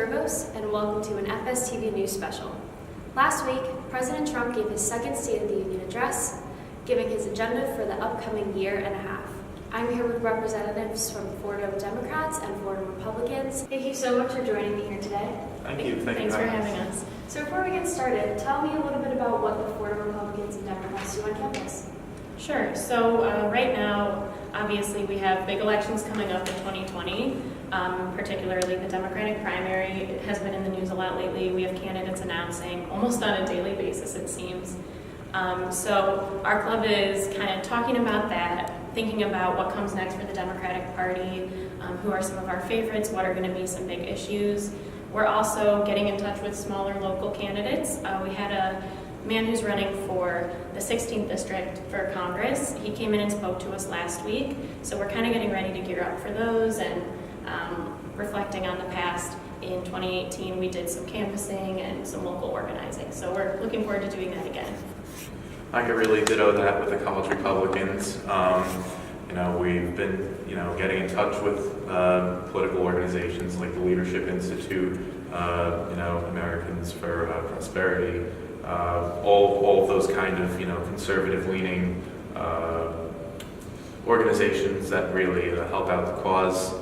Zervos, and welcome to an FSTV News Special. Last week, President Trump gave his second State of the Union address, giving his agenda for the upcoming year and a half. I'm here with representatives from Fordham Democrats and Fordham Republicans. Thank you so much for joining me here today. Thank you. Thanks for having us. So before we get started, tell me a little bit about what the Fordham Republicans and Democrats do on campus. Sure. So right now, obviously, we have big elections coming up in 2020. Particularly the Democratic primary has been in the news a lot lately. We have candidates announcing almost on a daily basis, it seems. So our club is kind of talking about that, thinking about what comes next for the Democratic Party, who are some of our favorites, what are going to be some big issues. We're also getting in touch with smaller local candidates. We had a man who's running for the 16th district for Congress. He came in and spoke to us last week, so we're kind of getting ready to gear up for those and reflecting on the past. In 2018, we did some canvassing and some local organizing, so we're looking forward to doing that again. I could really ditto that with the College Republicans. We've been, getting in touch with political organizations like the Leadership Institute, Americans for Prosperity, all of those kind of, conservative-leaning organizations that really help out the cause.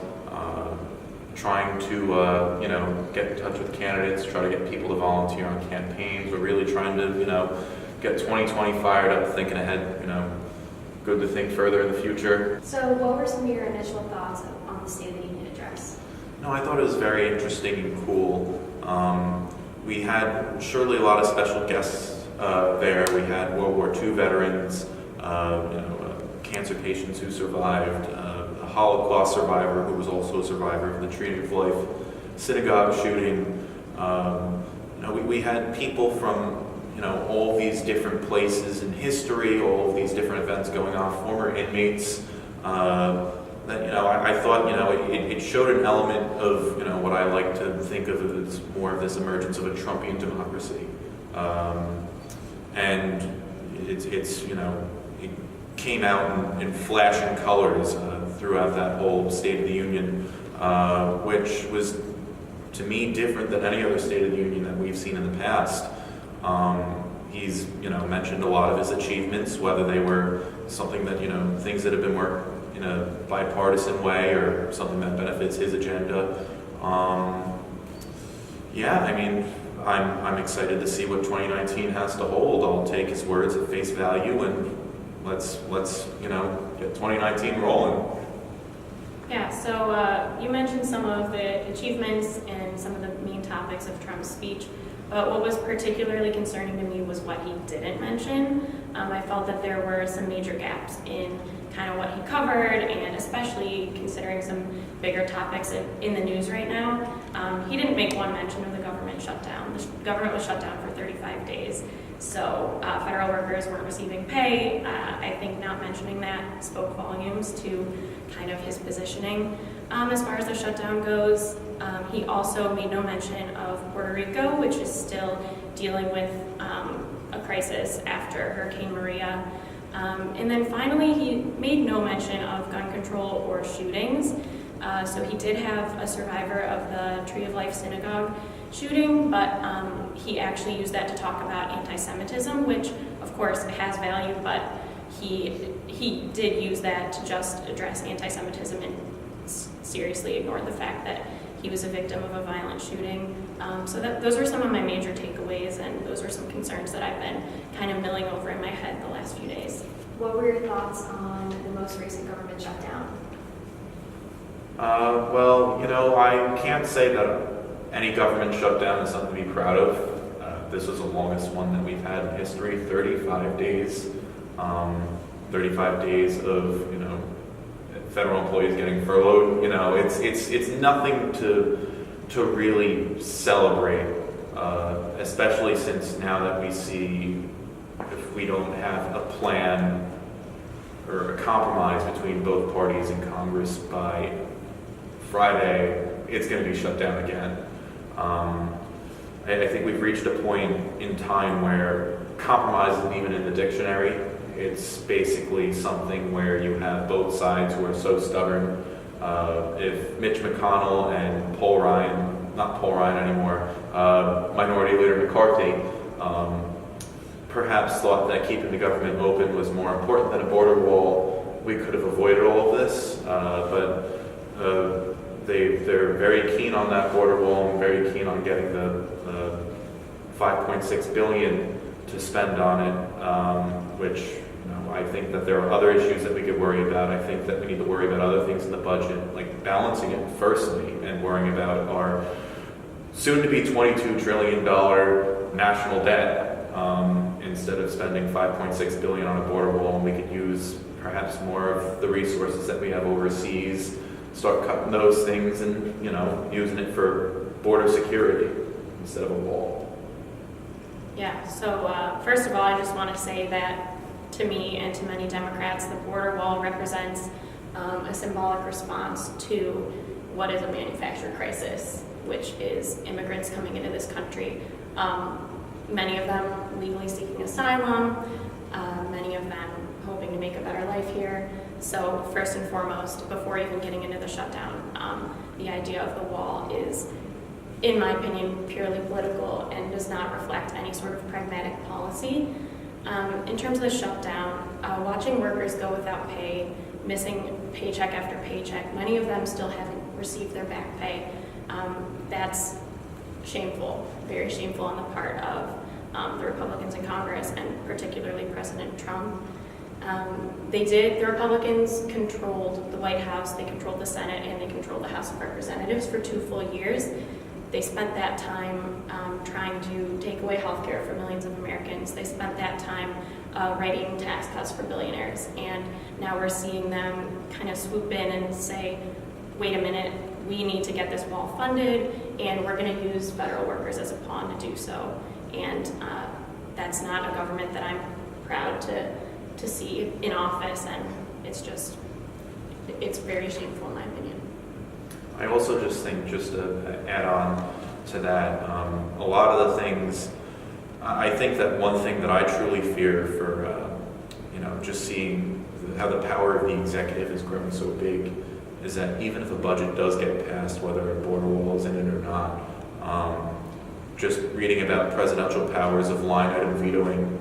Trying to, get in touch with candidates, try to get people to volunteer on campaigns. We're really trying to, get 2020 fired up, thinking ahead, good to think further in the future. So what were some of your initial thoughts on the State of the Union address? No, I thought it was very interesting and cool. We had surely a lot of special guests there. We had World War II veterans, cancer patients who survived, a Holocaust survivor who was also a survivor of the Tree of Life synagogue shooting. We had people from all these different places in history, all of these different events going on, former inmates. I thought it showed an element of what I like to think of as more of this emergence of a Trumpian democracy, and it came out in flashing colors throughout that whole State of the Union, which was to me different than any other State of the Union that we've seen in the past. He's mentioned a lot of his achievements, whether they were something that things that have been worked in a bipartisan way or something that benefits his agenda. I'm excited to see what 2019 has to hold. I'll take his words at face value and let's get 2019 rolling. Yeah, so you mentioned some of the achievements and some of the main topics of Trump's speech, but what was particularly concerning to me was what he didn't mention. I felt that there were some major gaps in kind of what he covered, and especially considering some bigger topics in the news right now. He didn't make one mention of the government shutdown. The government was shut down for 35 days, so federal workers weren't receiving pay. I think not mentioning that spoke volumes to kind of his positioning. As far as the shutdown goes, he also made no mention of Puerto Rico, which is still dealing with a crisis after Hurricane Maria. And then finally, he made no mention of gun control or shootings. So he did have a survivor of the Tree of Life synagogue shooting, but he actually used that to talk about anti-Semitism, which of course has value, but he did use that to just address anti-Semitism and seriously ignored the fact that he was a victim of a violent shooting. Those were some of my major takeaways, and those are some concerns that I've been kind of milling over in my head the last few days. What were your thoughts on the most recent government shutdown? I can't say that any government shutdown is something to be proud of. This was the longest one that we've had in history, 35 days. 35 days of, federal employees getting furloughed. It's nothing to really celebrate, especially since now that we see if we don't have a plan or a compromise between both parties in Congress by Friday, it's going to be shut down again. I think we've reached a point in time where compromise isn't even in the dictionary. It's basically something where you have both sides who are so stubborn. If Mitch McConnell and Paul Ryan not Paul Ryan anymore, Minority Leader McCarthy, perhaps thought that keeping the government open was more important than a border wall. We could have avoided all of this, but they're very keen on that border wall and very keen on getting the $5.6 billion to spend on it, which I think that there are other issues that we could worry about. I think that we need to worry about other things in the budget, like balancing it firstly and worrying about our soon-to-be $22 trillion national debt instead of spending $5.6 billion on a border wall. And we could use perhaps more of the resources that we have overseas, start cutting those things and using it for border security instead of a wall. Yeah, so first of all, I just want to say that to me and to many Democrats, the border wall represents a symbolic response to what is a manufactured crisis, which is immigrants coming into this country. Many of them legally seeking asylum, many of them hoping to make a better life here. So first and foremost, before even getting into the shutdown, the idea of the wall is, in my opinion, purely political and does not reflect any sort of pragmatic policy. In terms of the shutdown, watching workers go without pay, missing paycheck after paycheck, many of them still haven't received their back pay. That's shameful, very shameful on the part of the Republicans in Congress and particularly President Trump. The Republicans controlled the White House, they controlled the Senate, and they controlled the House of Representatives for 2 full years. They spent that time trying to take away health care for millions of Americans. They spent that time writing tax cuts for billionaires. And now we're seeing them kind of swoop in and say, wait a minute, we need to get this wall funded, and we're going to use federal workers as a pawn to do so. And that's not a government that I'm proud to see in office, and it's very shameful in my opinion. I also just think, just to add on to that, a lot of the things, I think that one thing that I truly fear for, just seeing how the power of the executive has grown so big is that even if a budget does get passed, whether a border wall is in it or not, just reading about presidential powers of line item vetoing,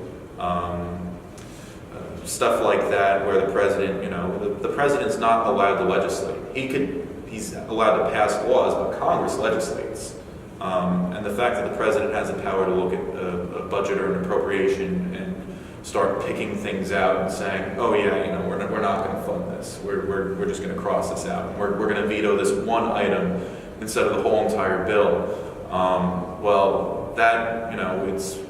stuff like that, where the president, the president's not allowed to legislate. He's allowed to pass laws, but Congress legislates. And the fact that the president has the power to look at a budget or an appropriation and start picking things out and saying, oh yeah, we're not going to fund this. We're just going to cross this out. We're going to veto this one item instead of the whole entire bill. Well, that, it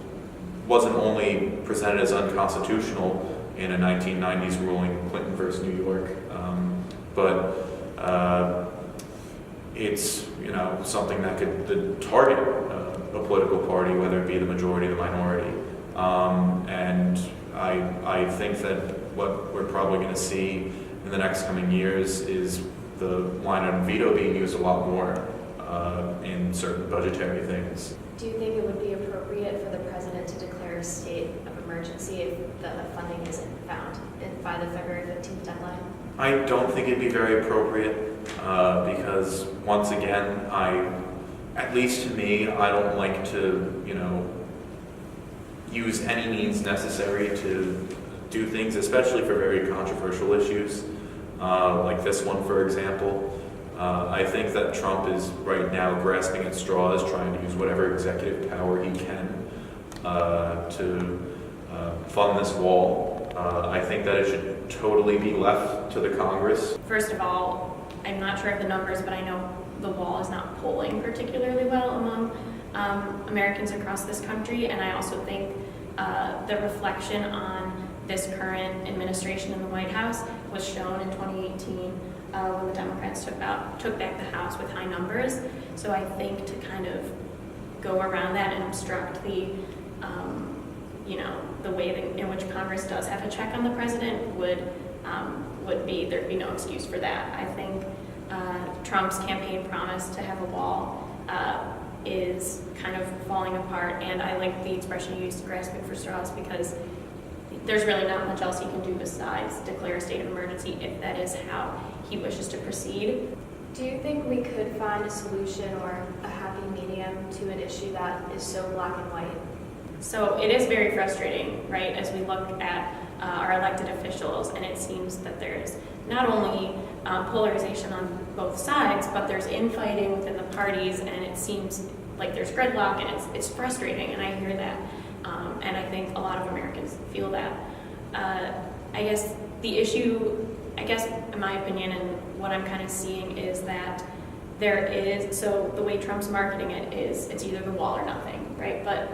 wasn't only presented as unconstitutional in a 1990s ruling, Clinton versus New York, but it's something that could target a political party, whether it be the majority or the minority. And I think that what we're probably going to see in the next coming years is the line item veto being used a lot more in certain budgetary things. Do you think it would be appropriate for the president to declare a state of emergency if the funding isn't found by the February 15th deadline? I don't think it'd be very appropriate because, once again, at least to me, I don't like to, use any means necessary to do things, especially for very controversial issues, like this one, for example. I think that Trump is right now grasping at straws, trying to use whatever executive power he can to fund this wall. I think that it should totally be left to the Congress. First of all, I'm not sure of the numbers, but I know the wall is not polling particularly well among Americans across this country, and I also think the reflection on this current administration in the White House was shown in 2018 when the Democrats took back the House with high numbers. So I think to kind of go around that and obstruct the way in which Congress does have a check on the president there'd be no excuse for that. I think Trump's campaign promise to have a wall is kind of falling apart, and I like the expression you used, grasping for straws, because there's really not much else he can do besides declare a state of emergency if that is how he wishes to proceed. Do you think we could find a solution or a happy podium to an issue that is so black and white? So it is very frustrating, right, as we look at our elected officials, and it seems that there's not only polarization on both sides, but there's infighting within the parties, and it seems like there's gridlock, and it's frustrating, and I hear that, and I think a lot of Americans feel that. I guess the issue, in my opinion, and what I'm kind of seeing is that there is, so the way Trump's marketing it is, it's either the wall or nothing, right? But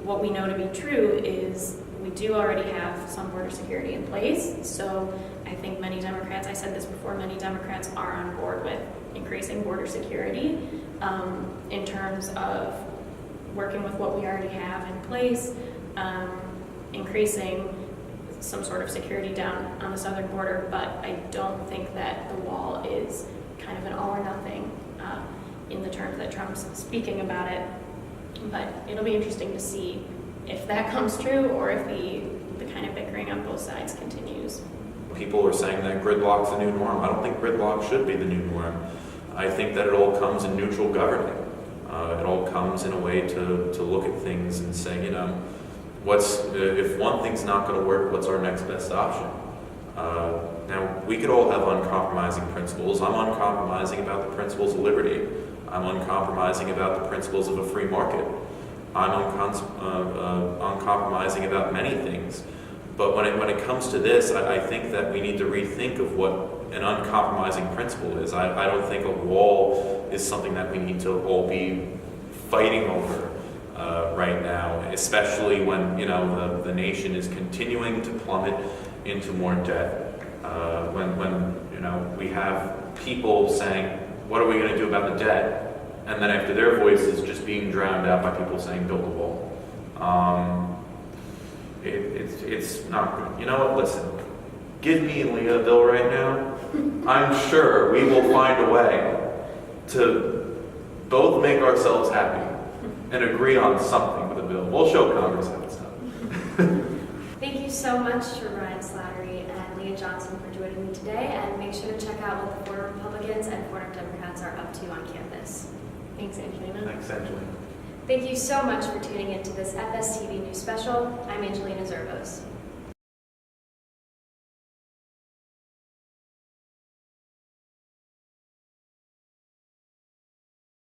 what we know to be true is we do already have some border security in place. So I think many Democrats, I said this before, many Democrats are on board with increasing border security in terms of working with what we already have in place, increasing some sort of security down on the southern border, but I don't think that the wall is kind of an all or nothing in the terms that Trump's speaking about it. But it'll be interesting to see if that comes true or if the kind of bickering on both sides continues. People are saying that gridlock's the new norm. I don't think gridlock should be the new norm. I think that it all comes in neutral governing. It all comes in a way to look at things and say, you know, if one thing's not going to work, what's our next best option? Now, we could all have uncompromising principles. I'm uncompromising about the principles of liberty. I'm uncompromising about the principles of a free market. I'm uncompromising about many things. But when it comes to this, I think that we need to rethink of what an uncompromising principle is. I don't think a wall is something that we need to all be fighting over right now, especially when, you know, the nation is continuing to plummet into more debt. When you know, we have people saying, what are we going to do about the debt? And then after their voices just being drowned out by people saying build a wall. It's not good. You know what? Listen, give me and Leah a bill right now. I'm sure we will find a way to both make ourselves happy and agree on something with a bill. We'll show Congress how it's done. Thank you so much to Ryan Slattery and Leah Johnson for joining me today, and make sure to check out what the Fordham Republicans and Fordham Democrats are up to on campus. Thanks, Angelina. Thanks, Angelina. Thank you so much for tuning into this FSTV News Special. I'm Angelina Zervos.